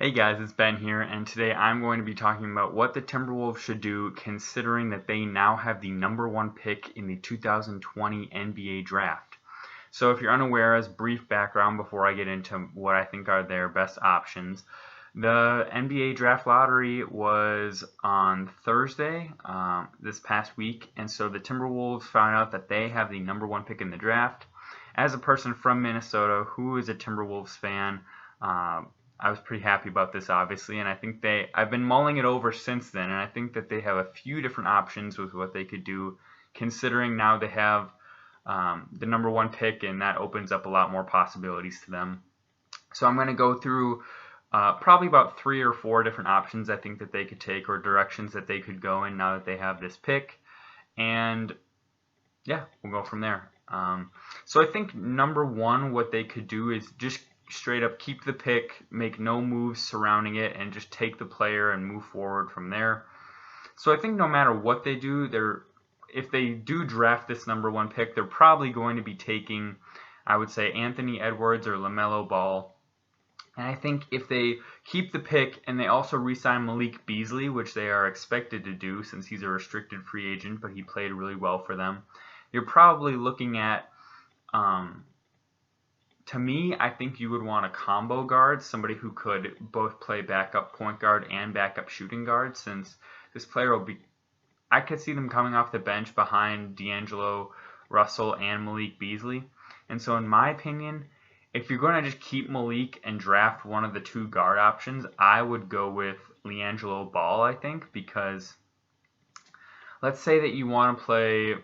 Hey guys, it's Ben here, and today I'm going to be talking about what the Timberwolves should do considering that they now have the #1 pick in the 2020 NBA Draft. So if you're unaware, as brief background before I get into what I think are their best options, the NBA Draft Lottery was on Thursday this past week, and so the Timberwolves found out that they have the #1 pick in the draft. As a person from Minnesota who is a Timberwolves fan, I was pretty happy about this, obviously, and I think I've been mulling it over since then, and I think that they have a few different options with what they could do, considering now they have the #1 pick, and that opens up a lot more possibilities to them. So I'm going to go through probably about 3 or 4 different options I think that they could take, or directions that they could go in now that they have this pick, and yeah, we'll go from there. So I think #1, what they could do is just straight up keep the pick, make no moves surrounding it, and just take the player and move forward from there. So I think no matter what they do, if they do draft this #1 pick, they're probably going to be taking, I would say, Anthony Edwards or LaMelo Ball. And I think if they keep the pick and they also re-sign Malik Beasley, which they are expected to do since he's a restricted free agent, but he played really well for them, you're probably looking at, to me, I think you would want a combo guard, somebody who could both play backup point guard and backup shooting guard, since this player will be, I could see them coming off the bench behind D'Angelo Russell and Malik Beasley. And so in my opinion, if you're going to just keep Malik and draft one of the 2 guard options, I would go with LiAngelo Ball, I think, because let's say that you want to play,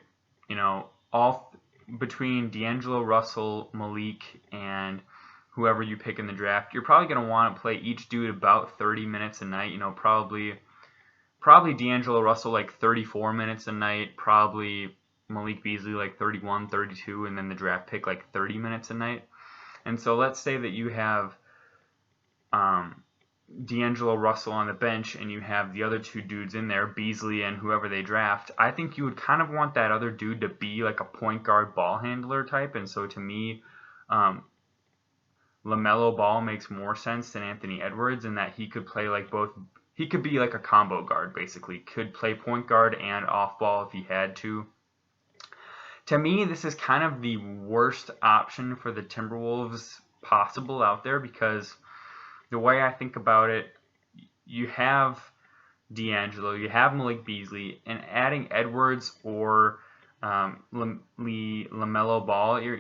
all between D'Angelo Russell, Malik, and whoever you pick in the draft, you're probably going to want to play each dude about 30 minutes a night. Probably D'Angelo Russell like 34 minutes a night, probably Malik Beasley like 31, 32, and then the draft pick like 30 minutes a night. And so let's say that you have D'Angelo Russell on the bench and you have the other 2 dudes in there, Beasley and whoever they draft. I think you would kind of want that other dude to be like a point guard ball handler type. And so to me, LaMelo Ball makes more sense than Anthony Edwards in that he could play like both. He could be like a combo guard, basically. Could play point guard and off ball if he had to. To me, this is kind of the worst option for the Timberwolves possible out there, because the way I think about it, you have D'Angelo, you have Malik Beasley, and adding Edwards or LaMelo Ball, you're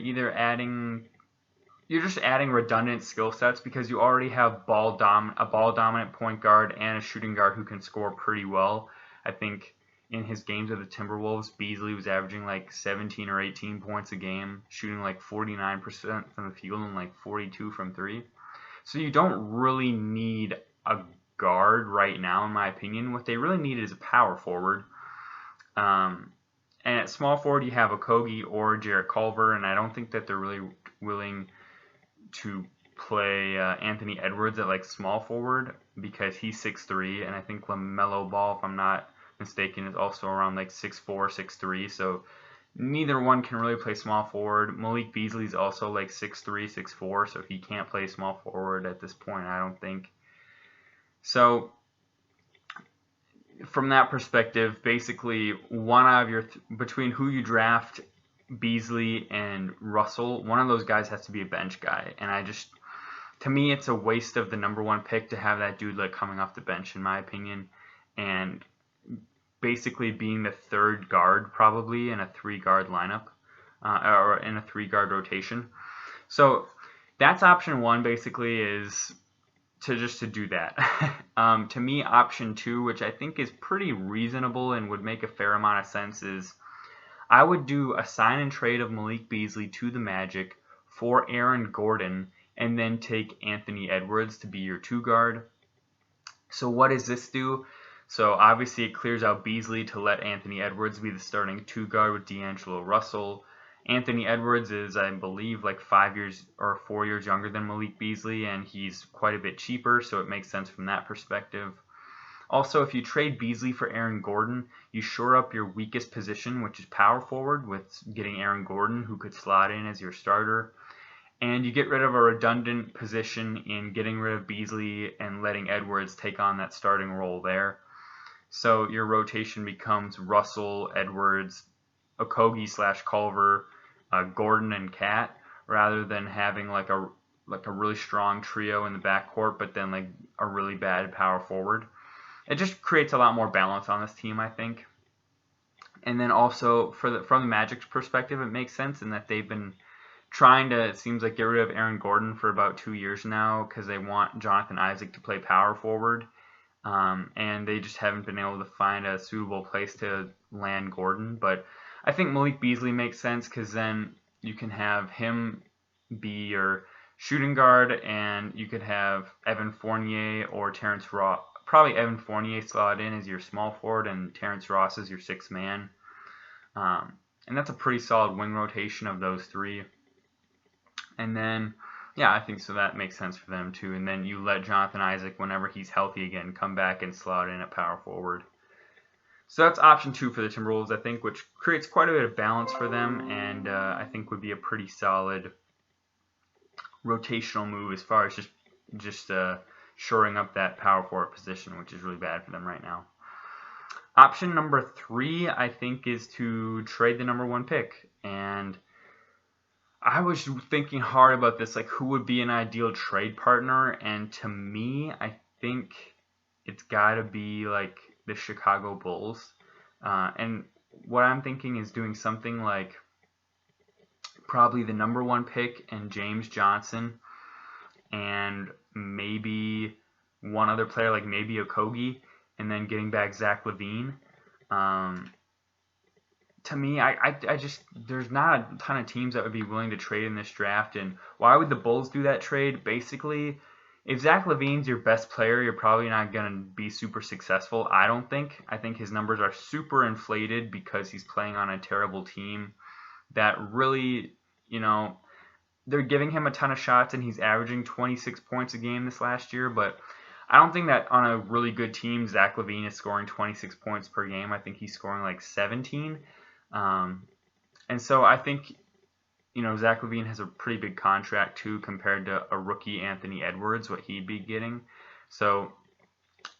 just adding redundant skill sets, because you already have a ball dominant point guard and a shooting guard who can score pretty well. I think in his games with the Timberwolves, Beasley was averaging like 17 or 18 points a game, shooting like 49% from the field and like 42 from 3. So you don't really need a guard right now, in my opinion. What they really need is a power forward. And at small forward, you have Okogie or Jarrett Culver, and I don't think that they're really willing to play Anthony Edwards at like small forward, because he's 6'3", and I think LaMelo Ball, if I'm not mistaken, is also around like 6'4", 6'3", so neither one can really play small forward. Malik Beasley's also like 6'3", 6'4", so he can't play small forward at this point, I don't think. So from that perspective, basically one out of between who you draft, Beasley and Russell, one of those guys has to be a bench guy. And to me, it's a waste of the #1 pick to have that dude like coming off the bench, in my opinion, and basically being the 3rd guard probably in a 3-guard lineup, or in a 3-guard rotation. So that's option 1, basically, is to do that. To me, option 2, which I think is pretty reasonable and would make a fair amount of sense, is I would do a sign and trade of Malik Beasley to the Magic for Aaron Gordon, and then take Anthony Edwards to be your 2 guard. So what does this do? So obviously it clears out Beasley to let Anthony Edwards be the starting 2 guard with D'Angelo Russell. Anthony Edwards is, I believe, like 5 years or 4 years younger than Malik Beasley, and he's quite a bit cheaper, so it makes sense from that perspective. Also, if you trade Beasley for Aaron Gordon, you shore up your weakest position, which is power forward, with getting Aaron Gordon, who could slot in as your starter. And you get rid of a redundant position in getting rid of Beasley and letting Edwards take on that starting role there. So your rotation becomes Russell, Edwards, Okogie/Culver, Gordon, and Cat, rather than having like a really strong trio in the backcourt, but then like a really bad power forward. It just creates a lot more balance on this team, I think. And then also from the Magic's perspective, it makes sense in that they've been trying to, it seems like, get rid of Aaron Gordon for about 2 years now because they want Jonathan Isaac to play power forward. And they just haven't been able to find a suitable place to land Gordon. But I think Malik Beasley makes sense because then you can have him be your shooting guard, and you could have Evan Fournier or Terrence Ross. Probably Evan Fournier slot in as your small forward and Terrence Ross as your sixth man. And that's a pretty solid wing rotation of those three. And then, yeah, I think so that makes sense for them too. And then you let Jonathan Isaac, whenever he's healthy again, come back and slot in at power forward. So that's option 2 for the Timberwolves, I think, which creates quite a bit of balance for them, and I think would be a pretty solid rotational move as far as just shoring up that power forward position, which is really bad for them right now. Option number 3, I think, is to trade the number 1 pick. And I was thinking hard about this, like who would be an ideal trade partner, and to me, I think it's got to be like the Chicago Bulls. And what I'm thinking is doing something like probably the number 1 pick and James Johnson, and maybe one other player, like maybe Okogie, and then getting back Zach LaVine. To me, I just, there's not a ton of teams that would be willing to trade in this draft. And why would the Bulls do that trade? Basically, if Zach LaVine's your best player, you're probably not going to be super successful, I don't think. I think his numbers are super inflated because he's playing on a terrible team that really, they're giving him a ton of shots, and he's averaging 26 points a game this last year. But I don't think that on a really good team, Zach LaVine is scoring 26 points per game. I think he's scoring like 17. And so I think, Zach LaVine has a pretty big contract too compared to a rookie Anthony Edwards, what he'd be getting. So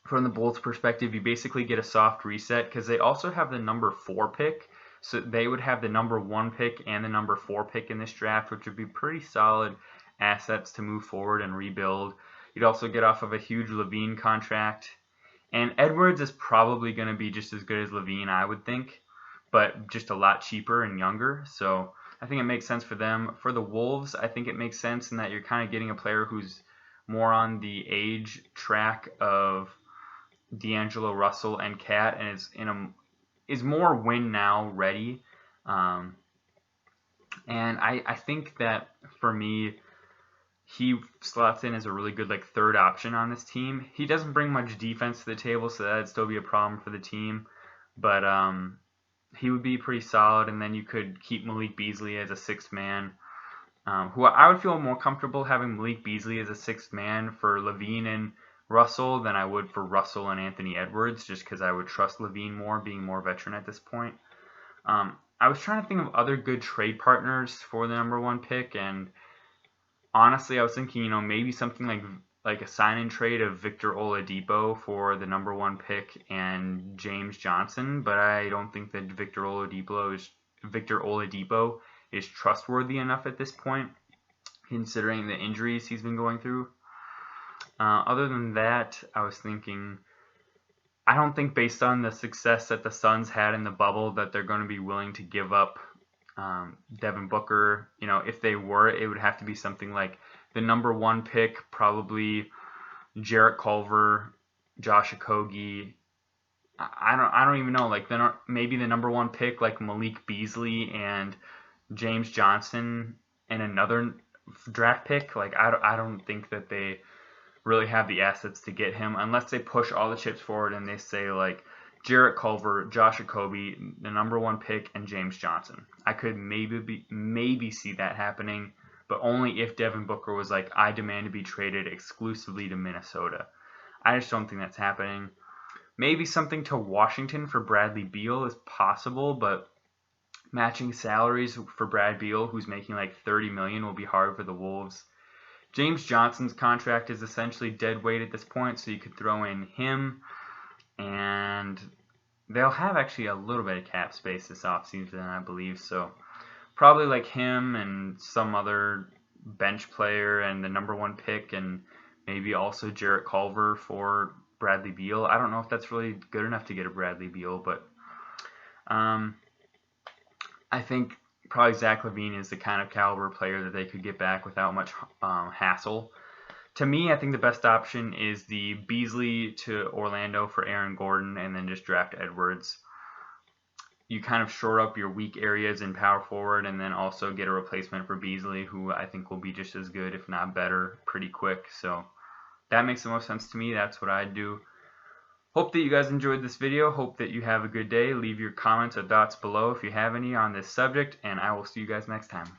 from the Bulls' perspective, you basically get a soft reset because they also have the number 4 pick. So they would have the number 1 pick and the number 4 pick in this draft, which would be pretty solid assets to move forward and rebuild. You'd also get off of a huge LaVine contract. And Edwards is probably going to be just as good as LaVine, I would think, but just a lot cheaper and younger. So I think it makes sense for them. For the Wolves, I think it makes sense in that you're kind of getting a player who's more on the age track of D'Angelo Russell and Cat, and is more win now ready. And I think that for me, he slots in as a really good third option on this team. He doesn't bring much defense to the table, so that'd still be a problem for the team. But he would be pretty solid, and then you could keep Malik Beasley as a 6th man. Who I would feel more comfortable having Malik Beasley as a 6th man for LaVine and Russell than I would for Russell and Anthony Edwards, just because I would trust LaVine more, being more veteran at this point. I was trying to think of other good trade partners for the number 1 pick, and honestly, I was thinking, maybe something like a sign-and trade of Victor Oladipo for the number 1 pick and James Johnson, but I don't think that Victor Oladipo is trustworthy enough at this point, considering the injuries he's been going through. Other than that, I was thinking, I don't think based on the success that the Suns had in the bubble that they're going to be willing to give up Devin Booker. If they were, it would have to be something like the number 1 pick, probably Jarrett Culver, Josh Okogie. I don't even know. Maybe the number 1 pick, like Malik Beasley and James Johnson, and another draft pick. I don't think that they really have the assets to get him unless they push all the chips forward and they say Jarrett Culver, Josh Okogie, the number 1 pick, and James Johnson. I could maybe see that happening, but only if Devin Booker was I demand to be traded exclusively to Minnesota. I just don't think that's happening. Maybe something to Washington for Bradley Beal is possible, but Matching salaries for Brad Beal, who's making like $30 million, will be hard for the Wolves. James Johnson's contract is essentially dead weight at this point, so you could throw in him, and they'll have actually a little bit of cap space this offseason, I believe. So probably like him and some other bench player and the number 1 pick, and maybe also Jarrett Culver for Bradley Beal. I don't know if that's really good enough to get a Bradley Beal, but I think probably Zach LaVine is the kind of caliber player that they could get back without much hassle. To me, I think the best option is the Beasley to Orlando for Aaron Gordon, and then just draft Edwards. You kind of shore up your weak areas in power forward, and then also get a replacement for Beasley, who I think will be just as good, if not better, pretty quick. So that makes the most sense to me. That's what I'd do. Hope that you guys enjoyed this video. Hope that you have a good day. Leave your comments or thoughts below if you have any on this subject, and I will see you guys next time.